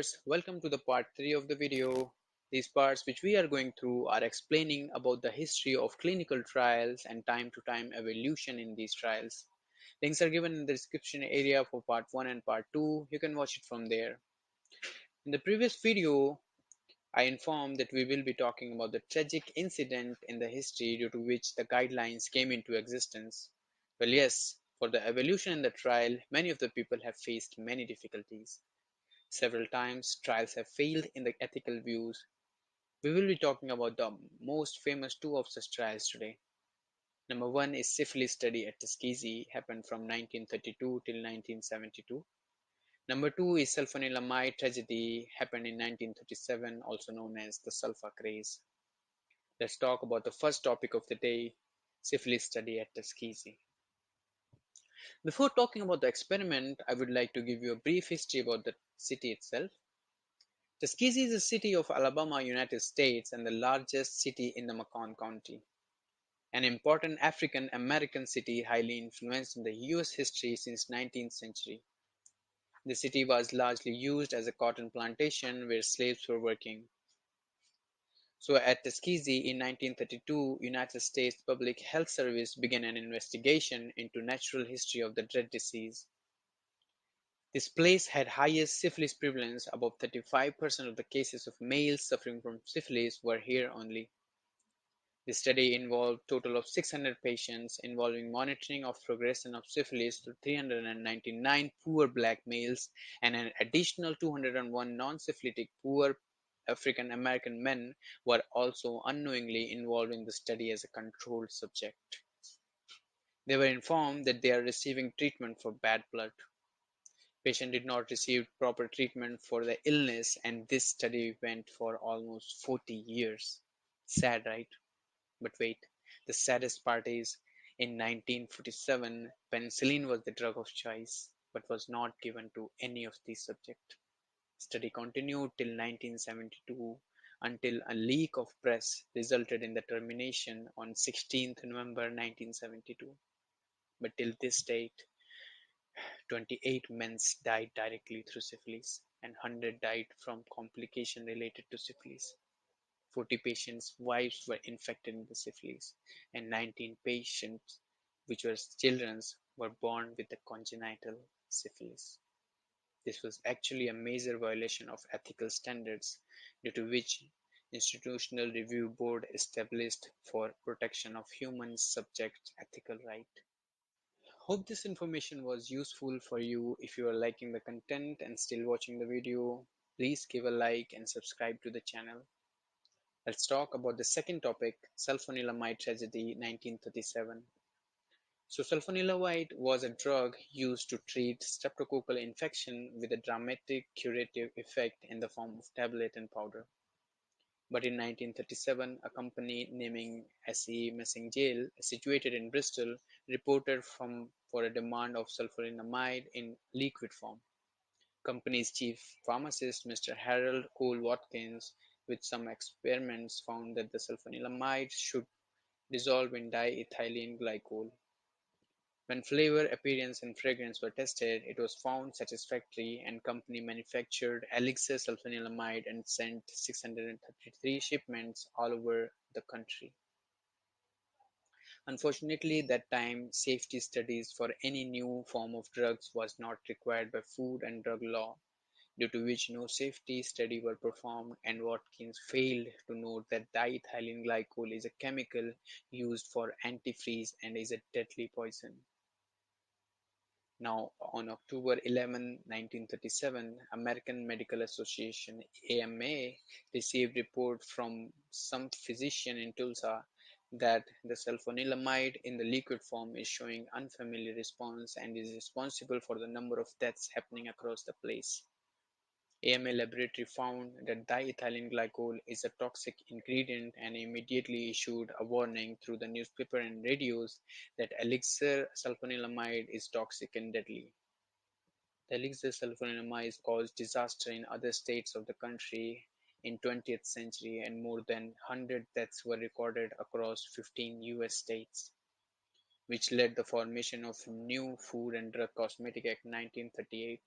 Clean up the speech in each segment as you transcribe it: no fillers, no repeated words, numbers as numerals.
viewers, welcome to the part 3 of the video. These parts which we are going through are explaining about the history of clinical trials and time to time evolution in these trials. Links are given in the description area for part 1 and part 2. You can watch it from there. In the previous video, I informed that we will be talking about the tragic incident in the history due to which the guidelines came into existence. Well, yes, for the evolution in the trial, many of the people have faced many difficulties. Several times, trials have failed in the ethical views. We will be talking about the most famous two of such trials today. Number one is Syphilis study at Tuskegee, happened from 1932 till 1972. Number two is Sulfanilamide tragedy, happened in 1937, also known as the Sulfa Craze. Let's talk about the first topic of the day, Syphilis study at Tuskegee. Before talking about the experiment, I would like to give you a brief history about the city itself. Tuskegee is a city of Alabama, United States, and the largest city in the Macon County. An important African American city highly influenced in the US history since 19th century. The city was largely used as a cotton plantation where slaves were working. So at Tuskegee in 1932, United States Public Health Service began an investigation into natural history of the dread disease. This place had highest syphilis prevalence; about 35% of the cases of males suffering from syphilis were here only. The study involved a total of 600 patients, involving monitoring of progression of syphilis to 399 poor black males and an additional 201 non-syphilitic poor African American men were also unknowingly involved in the study as a controlled subject. They were informed that they are receiving treatment for bad blood. Patient did not receive proper treatment for the illness, and this study went for almost 40 years. Sad, right? But wait, the saddest part is in 1947, penicillin was the drug of choice, but was not given to any of these subjects. Study continued till 1972 until a leak of press resulted in the termination on 16th November 1972. But till this date, 28 men died directly through syphilis, and 100 died from complication related to syphilis. 40 patients' wives were infected with syphilis, and 19 patients, which were children, were born with the congenital syphilis. This was actually a major violation of ethical standards, due to which Institutional Review Board established for protection of human subjects' ethical right. Hope this information was useful for you. If you are liking the content and still watching the video, please give a like and subscribe to the channel. Let's talk about the second topic, sulfanilamide tragedy 1937. So sulfanilamide was a drug used to treat streptococcal infection with a dramatic curative effect in the form of tablet and powder. But in 1937, a company naming SE Messingale, situated in Bristol, reported for a demand of sulfanilamide in liquid form. Company's chief pharmacist, Mr. Harold Cole Watkins, with some experiments found that the sulfanilamide should dissolve in diethylene glycol. When flavor, appearance, and fragrance were tested, it was found satisfactory, and company manufactured elixir sulfanilamide and sent 633 shipments all over the country. Unfortunately, that time safety studies for any new form of drugs was not required by Food and Drug Law, due to which no safety study were performed, and Watkins failed to note that diethylene glycol is a chemical used for antifreeze and is a deadly poison. Now, on October 11, 1937, American Medical Association (AMA) received report from some physician in Tulsa that the sulfanilamide in the liquid form is showing unfamiliar response and is responsible for the number of deaths happening across the place. AMA laboratory found that diethylene glycol is a toxic ingredient and immediately issued a warning through the newspaper and radios that elixir sulfanilamide is toxic and deadly. The elixir sulfanilamide caused disaster in other states of the country in 20th century, and more than 100 deaths were recorded across 15 US states, which led the formation of new Food and Drug Cosmetic Act 1938.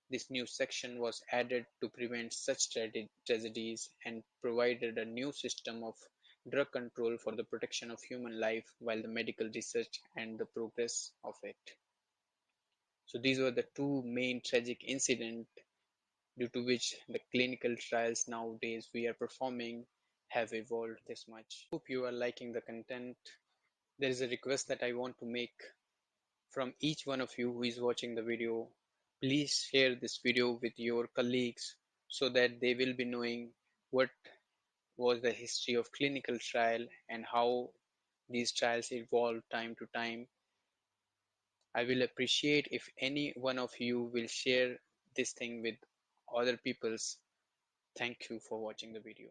This new section was added to prevent such tragedies and provided a new system of drug control for the protection of human life while the medical research and the progress of it. So these were the two main tragic incidents due to which the clinical trials nowadays we are performing have evolved this much. Hope you are liking the content. There is a request that I want to make from each one of you who is watching the video. Please share this video with your colleagues so that they will be knowing what was the history of clinical trial and how these trials evolve time to time. I will appreciate if any one of you will share this thing with other people's. Thank you for watching the video.